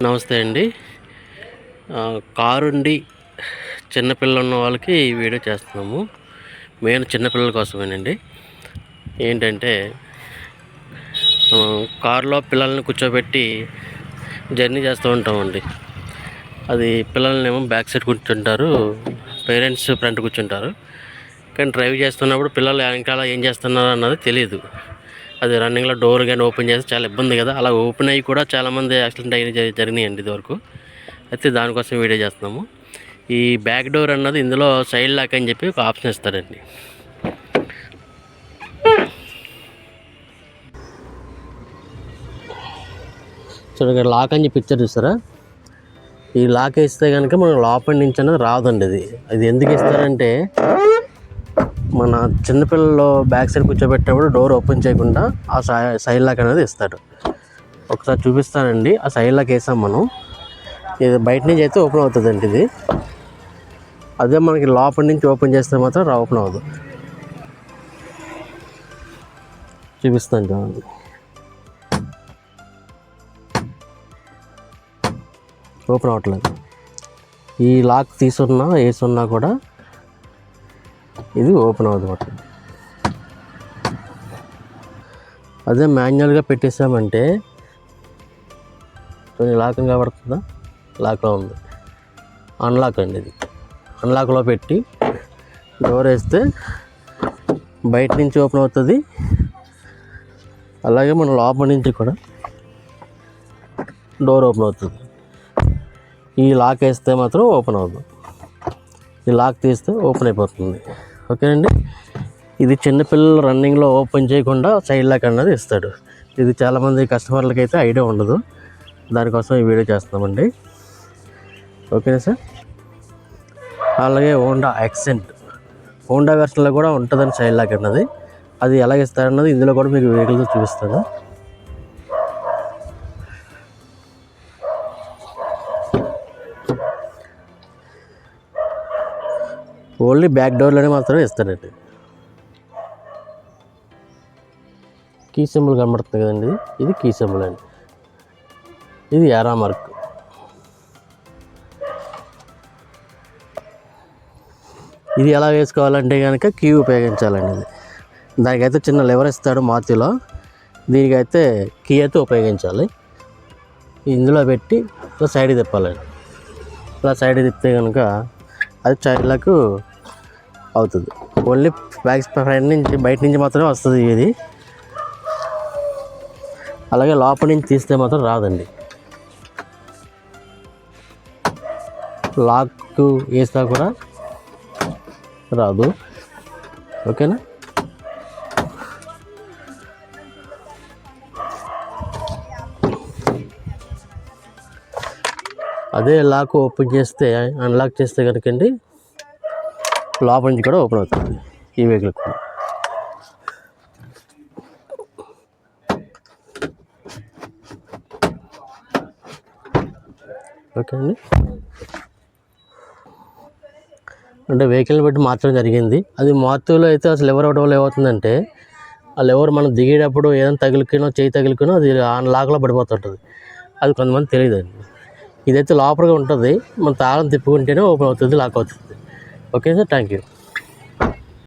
నమస్తే అండి. కారుండి చిన్నపిల్లలు ఉన్న వాళ్ళకి ఈ వీడియో చేస్తున్నాము. మెయిన్ చిన్నపిల్లల కోసమేనండి. ఏంటంటే కారులో పిల్లల్ని కూర్చోబెట్టి జర్నీ చేస్తూ ఉంటామండి. అది పిల్లల్నేమో బ్యాక్ సైడ్ కూర్చుంటారు, పేరెంట్స్ ఫ్రంట్ కూర్చుంటారు. కానీ డ్రైవ్ చేస్తున్నప్పుడు పిల్లలు వెనకాల ఏం చేస్తున్నారు అన్నది తెలియదు. అది రన్నింగ్లో డోర్ కానీ ఓపెన్ చేస్తే చాలా ఇబ్బంది కదా. అలా ఓపెన్ అయ్యి కూడా చాలామంది యాక్సిడెంట్ జరిగినాయండి ఇదివరకు. అయితే దానికోసం వీడియో చేస్తున్నాము. ఈ బ్యాక్ డోర్ అన్నది ఇందులో సైడ్ లాక్ అని చెప్పి ఒక ఆప్షన్ ఇస్తారండి. చూడండి, లాక్ అని చెప్పి ఇచ్చారు చూస్తారా. ఈ లాక్ వేస్తే కనుక మనం లోపల నుంచి అన్నది రాదండి. అది ఎందుకు ఇస్తారంటే మన చిన్నపిల్లలు బ్యాక్ సైడ్ కూర్చోబెట్టినప్పుడు డోర్ ఓపెన్ చేయకుండా ఆ సైడ్ లాక్ అనేది ఇస్తాడు. ఒకసారి చూపిస్తానండి. ఆ సైడ్ లాక్ వేసాం మనం, ఇది బయట నుంచి అయితే ఓపెన్ అవుతుందండి. ఇది అదే మనకి లోపల నుంచి ఓపెన్ చేస్తే మాత్రం ఓపెన్ అవ్వదు. చూపిస్తాను చూడండి. ఓపెన్ అవ్వట్లేదు. ఈ లాక్ తీసుకున్నా వేసున్నా కూడా ఇది ఓపెన్ అవ్వదు. అదే మాన్యువల్గా పెట్టేసామంటే కొంచెం లాక్ కాబడుతుందా, లాక్లో ఉంది. అన్లాక్ అండి ఇది. అన్లాక్లో పెట్టి డోర్ వేస్తే బయట నుంచి ఓపెన్ అవుతుంది. అలాగే మన లోపల నుంచి కూడా డోర్ ఓపెన్ అవుతుంది. ఈ లాక్ వేస్తే మాత్రం ఓపెన్ అవుతుంది. ఈ లాక్ తీస్తే ఓపెన్ అయిపోతుంది. ఓకేనండి. ఇది చిన్నపిల్లలు రన్నింగ్లో ఓపెన్ చేయకుండా సైడ్ లాక్ అన్నది ఇస్తాడు. ఇది చాలామంది కస్టమర్లకి అయితే ఐడియా ఉండదు. దానికోసం ఈ వీడియో చేస్తున్నామండి. ఓకేనా సార్. అలాగే హోండా యాక్సెంట్, హోండా వెర్షన్లో కూడా ఉంటుందని సైడ్ లాక్ అన్నది. అది ఎలాగ ఇస్తారన్నది ఇందులో కూడా మీకు వెహికల్తో చూపిస్తాను. ఓన్లీ బ్యాక్ డోర్లోనే మాత్రమే ఇస్తారండి. కీ సింబల్ కనబడుతుంది కదండి, ఇది కీ సింబల్ అండి. ఇది యారా మార్క్. ఇది ఎలా వేసుకోవాలంటే కనుక కీ ఉపయోగించాలండి. ఇది దానికైతే చిన్న లెవర్ ఇస్తాడు మారుతిలో, దీనికైతే కీ అయితే ఉపయోగించాలి. ఇందులో పెట్టి ఇలా సైడ్ తిప్పాలండి. ఇలా సైడ్ తిప్పితే కనుక అది చైల్డ్లకు అవుతుంది. ఓన్లీ బ్యాక్ ఫ్రంట్ నుంచి బయట నుంచి మాత్రమే వస్తుంది ఇది. అలాగే లోపల నుంచి తీస్తే మాత్రం రాదండి. లాక్ వేసినా కూడా రాదు. ఓకేనా. అదే లాక్ ఓపెన్ చేస్తే, అన్లాక్ చేస్తే కనుకండి లోపల నుంచి కూడా ఓపెన్ అవుతుంది ఈ వెహికల్ కూడా. ఓకే అండి. అంటే వెహికల్ని బట్టి మార్చడం జరిగింది. అది మారుతిలో అయితే అసలు లెవర్ అవడం వల్ల ఏమవుతుందంటే, ఆ లెవర్ మనం దిగేటప్పుడు ఏదైనా తగులుకునో చేయి తగులుకునో అది లాక్లో పడిపోతుంటుంది. అది కొంతమంది తెలియదండి. ఇదైతే లోపలగా ఉంటుంది, మనం తాళం తిప్పుకుంటేనే ఓపెన్ అవుతుంది, లాక్ అవుతుంది. Okay sir, thank you.